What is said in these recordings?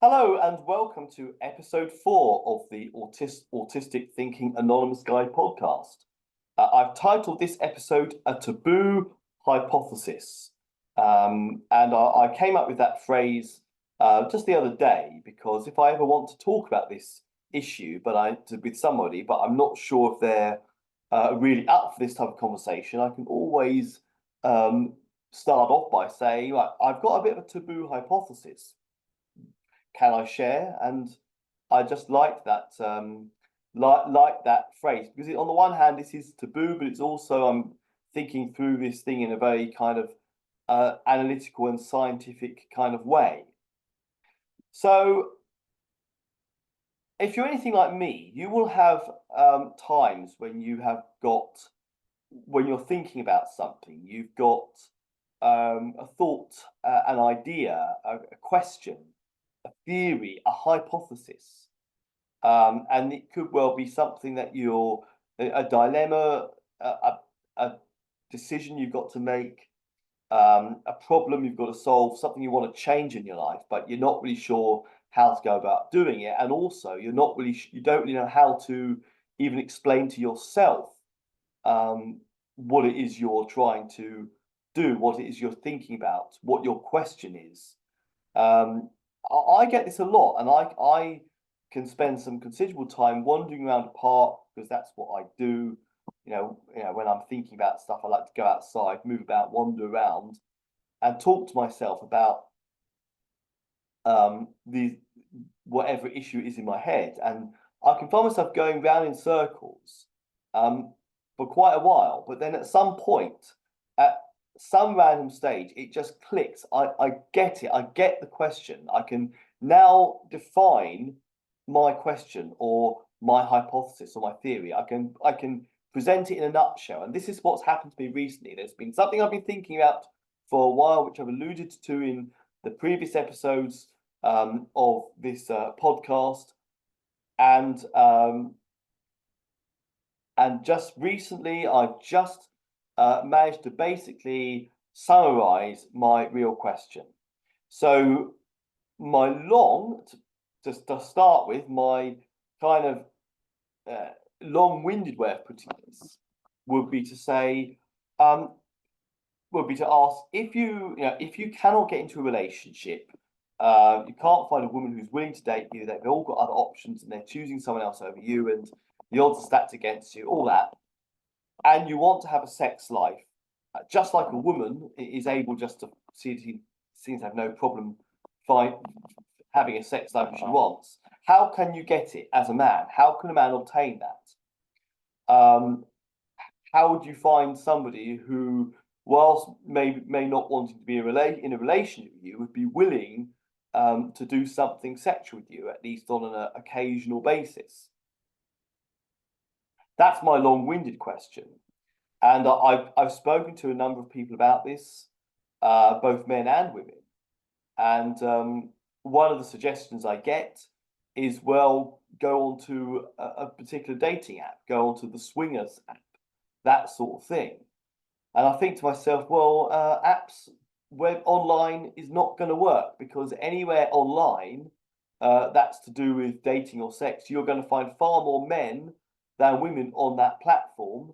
Hello and welcome to episode 4 of the Autistic Thinking Anonymous Guide podcast. I've titled this episode A Taboo Hypothesis. And I came up with that phrase just the other day because if I ever want to talk about this issue with somebody, but I'm not sure if they're really up for this type of conversation, I can always start off by saying, right, I've got a bit of a taboo hypothesis. Can I share? And I just like that like that phrase because on the one hand this is taboo, but it's also I'm thinking through this thing in a very kind of analytical and scientific kind of way. So if you're anything like me, you will have times when when you're thinking about something, you've got a thought, an idea, a question, a theory, a hypothesis. And it could well be something that you're a dilemma, a decision you've got to make, a problem you've got to solve, something you want to change in your life, but you're not really sure how to go about doing it. And also, you don't really know how to even explain to yourself what it is you're trying to do, what it is you're thinking about, what your question is. Um, I get this a lot, and I can spend some considerable time wandering around a park because that's what I do. When I'm thinking about stuff, I like to go outside, move about, wander around, and talk to myself about the whatever issue is in my head, and I can find myself going round in circles for quite a while. But then at some point, at some random stage, it just clicks. I get it. I get the question. I can now define my question or my hypothesis or my theory. I can present it in a nutshell. And this is what's happened to me recently. There's been something I've been thinking about for a while, which I've alluded to in the previous episodes of this podcast, and just recently I've just managed to basically summarize my real question. So my to start with, my kind of long-winded way of putting this would be to say, would be to ask if you cannot get into a relationship, you can't find a woman who's willing to date you, they've all got other options and they're choosing someone else over you, and the odds are stacked against you, all that, and you want to have a sex life, just like a woman is able just to seems to have no problem having a sex life if she wants. How can you get it as a man? How can a man obtain that? How would you find somebody who, whilst may not wanting to be in a relationship with you, would be willing to do something sexual with you, at least on an occasional basis? That's my long-winded question, and I've spoken to a number of people about this, both men and women, and one of the suggestions I get is, well, go on to a particular dating app, go on to the Swingers app, that sort of thing. And I think to myself, well, apps web online is not going to work, because anywhere online that's to do with dating or sex, you're going to find far more men than women on that platform.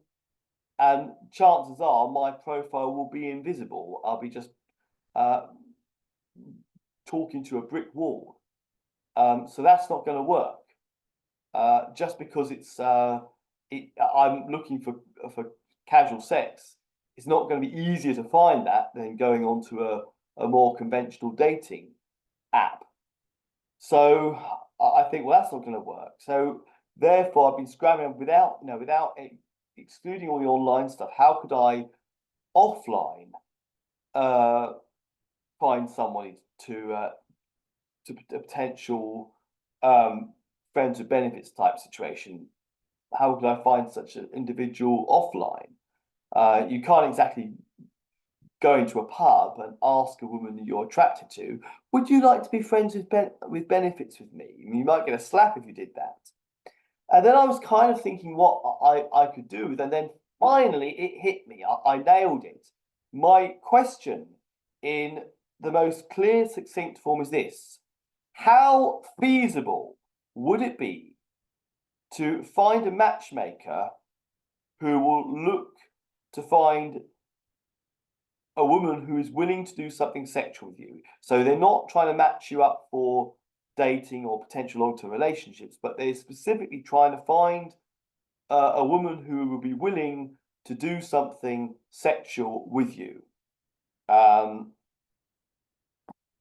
And chances are my profile will be invisible. I'll be just uh, talking to a brick wall. So that's not going to work. Just because I'm looking for casual sex, it's not going to be easier to find that than going onto a more conventional dating app. So I think, well, that's not going to work. So therefore, I've been scrambling without excluding all the online stuff. How could I offline find somebody to a potential friends with benefits type situation? How could I find such an individual offline? You can't exactly go into a pub and ask a woman that you're attracted to, would you like to be friends with benefits with me? I mean, you might get a slap if you did that. And then I was kind of thinking what I could do, and then finally it hit me. I nailed it. My question in the most clear, succinct form is this: how feasible would it be to find a matchmaker who will look to find a woman who is willing to do something sexual with you? So they're not trying to match you up for dating or potential long-term relationships, but they're specifically trying to find a woman who will be willing to do something sexual with you.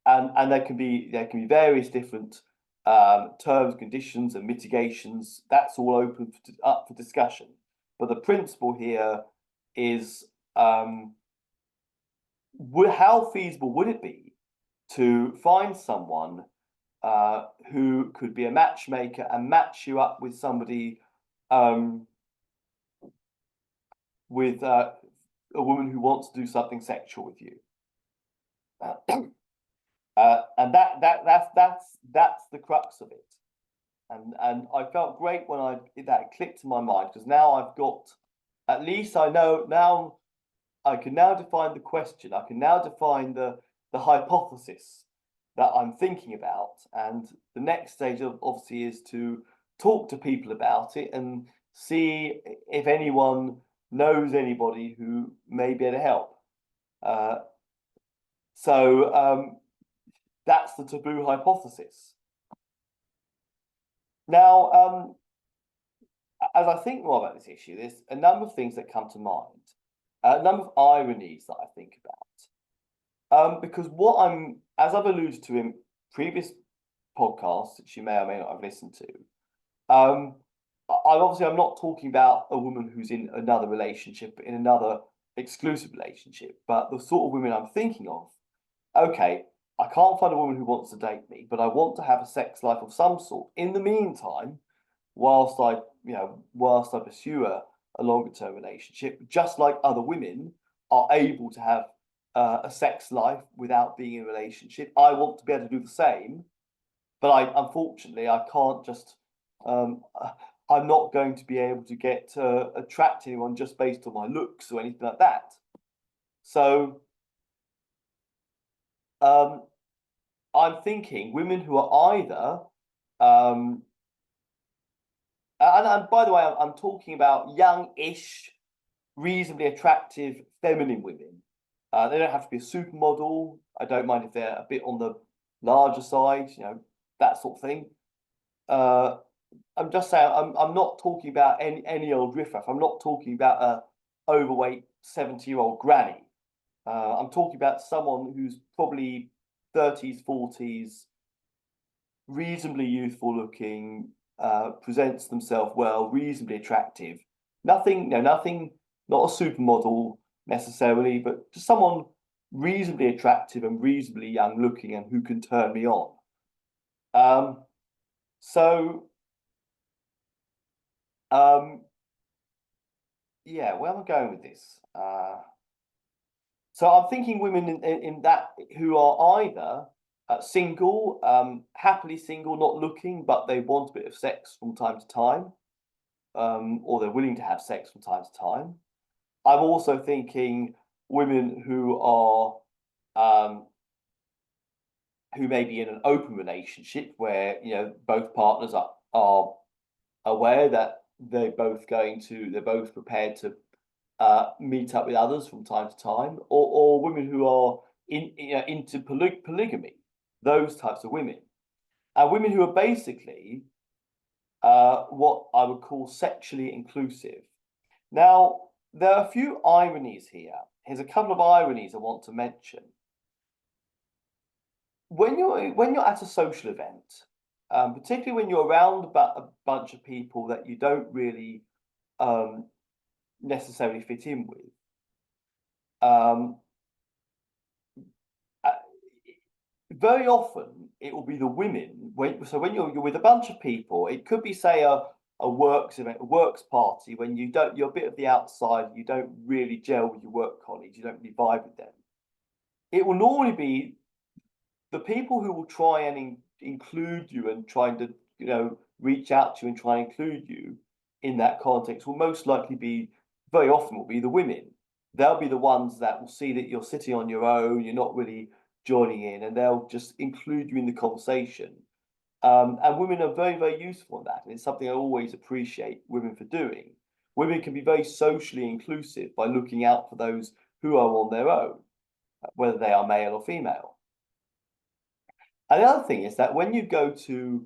And there can be various different terms, conditions, and mitigations. That's all open up for discussion. But the principle here is how feasible would it be to find someone who could be a matchmaker and match you up with somebody with a woman who wants to do something sexual with you. And that's the crux of it. And I felt great when that clicked in my mind, because now I've got, at least I know now, I can now define the question. I can now define the hypothesis that I'm thinking about. And the next stage obviously is to talk to people about it and see if anyone knows anybody who may be able to help. So that's the taboo hypothesis. Now, as I think more about this issue, there's a number of things that come to mind, a number of ironies that I think about. Because as I've alluded to in previous podcasts, which you may or may not have listened to, I'm not talking about a woman who's in another relationship, in another exclusive relationship, but the sort of women I'm thinking of. Okay, I can't find a woman who wants to date me, but I want to have a sex life of some sort. In the meantime, whilst I pursue a longer term relationship, just like other women are able to have a sex life without being in a relationship, I want to be able to do the same. But unfortunately, I can't just. I'm not going to be able to attract anyone just based on my looks or anything like that. So I'm thinking women who are either, and by the way, I'm talking about young-ish, reasonably attractive, feminine women. They don't have to be a supermodel. I don't mind if they're a bit on the larger side, that sort of thing. I'm just saying, I'm not talking about any old riffraff. I'm not talking about a overweight 70-year-old granny. I'm talking about someone who's probably 30s, 40s, reasonably youthful looking, presents themselves well, reasonably attractive. Nothing, not a supermodel necessarily, but just someone reasonably attractive and reasonably young looking and who can turn me on. Yeah, where am I going with this? So I'm thinking women in that who are either single, happily single, not looking, but they want a bit of sex from time to time, or they're willing to have sex from time to time. I'm also thinking women who are who may be in an open relationship where both partners are aware that they're both prepared to meet up with others from time to time, or women who are into polygamy, those types of women, and women who are basically what I would call sexually inclusive. Now, there are a few ironies here. Here's a couple of ironies I want to mention. When you're at a social event, particularly when you're around a bunch of people that you don't really necessarily fit in with, very often it will be the women. When you're with a bunch of people, it could be, say, a works event, a works party, when you're a bit of the outside, you don't really gel with your work colleagues, you don't really vibe with them. It will normally be the people who will try and include you and trying to reach out to you and try and include you in that context will most likely very often will be the women. They'll be the ones that will see that you're sitting on your own, you're not really joining in, and they'll just include you in the conversation. And women are very, very useful in that. And it's something I always appreciate women for doing. Women can be very socially inclusive by looking out for those who are on their own, whether they are male or female. And the other thing is that when you go to,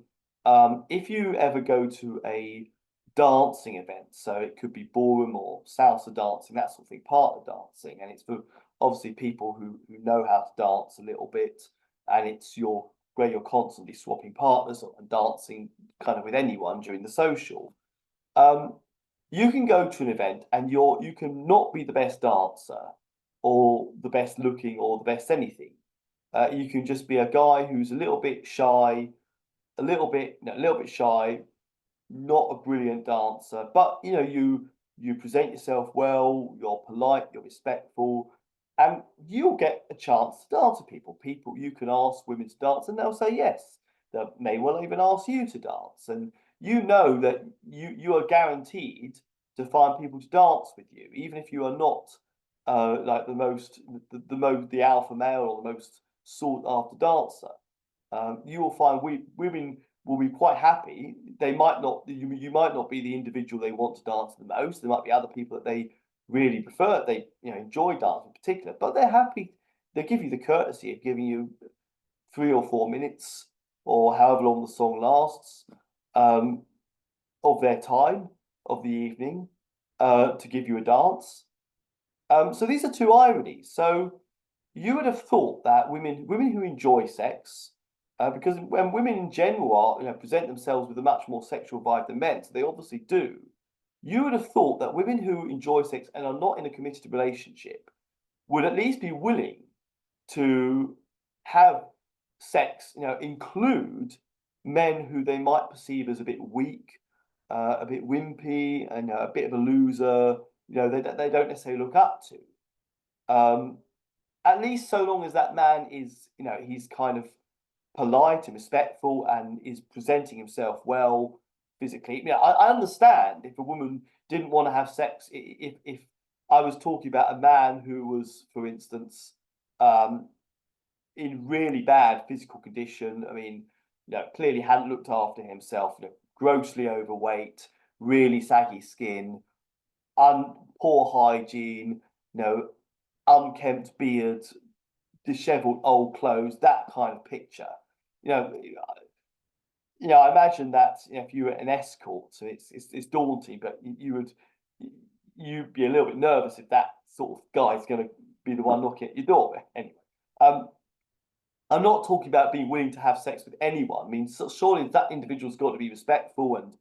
if you ever go to a dancing event, so it could be ballroom or salsa dancing, that sort of thing, partner dancing, and it's for obviously people who know how to dance a little bit, and it's where you're constantly swapping partners and dancing kind of with anyone during the social. You can go to an event and you can not be the best dancer or the best looking or the best anything. You can just be a guy who's a little bit shy, a little bit shy, not a brilliant dancer, but you present yourself well, you're polite, you're respectful, and you'll get a chance to dance with people. You can ask women to dance, and they'll say yes. They may well even ask you to dance, and you know that you are guaranteed to find people to dance with you, even if you are not like the alpha male or the most sought after dancer. You will find women will be quite happy. They might not, you might not be the individual they want to dance the most. There might be other people that they really prefer, they enjoy dancing in particular, but they're happy. They give you the courtesy of giving you 3 or 4 minutes or however long the song lasts of their time of the evening to give you a dance. So these are two ironies. So you would have thought that women who enjoy sex, because when women in general are, present themselves with a much more sexual vibe than men, so they obviously do. You would have thought that women who enjoy sex and are not in a committed relationship would at least be willing to have sex, include men who they might perceive as a bit weak, a bit wimpy, and a bit of a loser. They don't necessarily look up to. At least so long as that man is, he's kind of polite and respectful and is presenting himself well physically. I understand if a woman didn't want to have sex, if I was talking about a man who was, for instance, in really bad physical condition. I mean, clearly hadn't looked after himself, grossly overweight, really saggy skin, poor hygiene, unkempt beard, dishevelled old clothes, that kind of picture. I imagine that if you were an escort, so it's daunting, but you'd be a little bit nervous if that sort of guy's going to be the one knocking at your door. Anyway, I'm not talking about being willing to have sex with anyone. I mean, surely that individual's got to be respectful and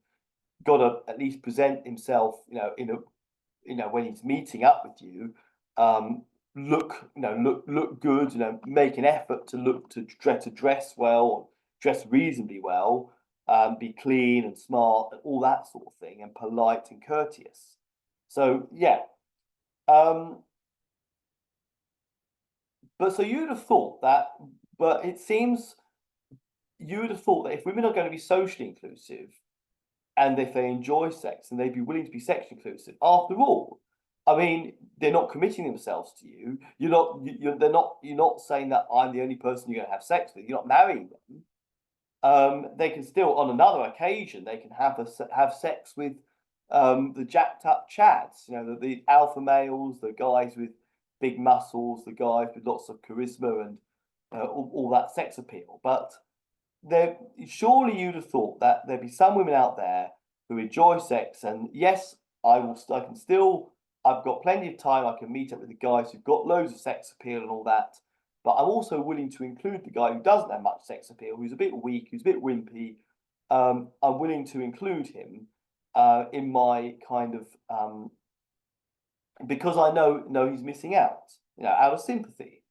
got to at least present himself, when he's meeting up with you, look good, make an effort to dress well, dress reasonably well, be clean and smart and all that sort of thing, and polite and courteous. So yeah. But so you'd have thought that, but it seems you would have thought that if women are going to be socially inclusive, and if they enjoy sex, and they'd be willing to be sexually inclusive. After all, I mean, they're not committing themselves to you. You're not saying that I'm the only person you're going to have sex with. You're not marrying them. They can still, on another occasion, they can have sex with the jacked up chads. The alpha males, the guys with big muscles, the guys with lots of charisma and all that sex appeal. But surely you'd have thought that there'd be some women out there who enjoy sex, and yes, I've got plenty of time. I can meet up with the guys who've got loads of sex appeal and all that, but I'm also willing to include the guy who doesn't have much sex appeal, who's a bit weak, who's a bit wimpy. I'm willing to include him in my kind of because I know he's missing out, out of sympathy.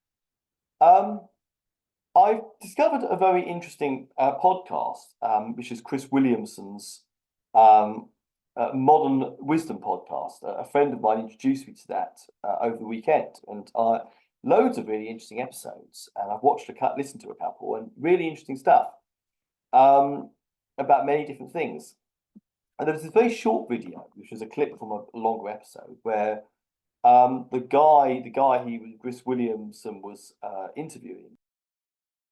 I've discovered a very interesting podcast, which is Chris Williamson's Modern Wisdom podcast. A friend of mine introduced me to that over the weekend, and loads of really interesting episodes. And I've listened to a couple, and really interesting stuff about many different things. And there was this very short video, which was a clip from a longer episode, where the guy Chris Williamson was interviewing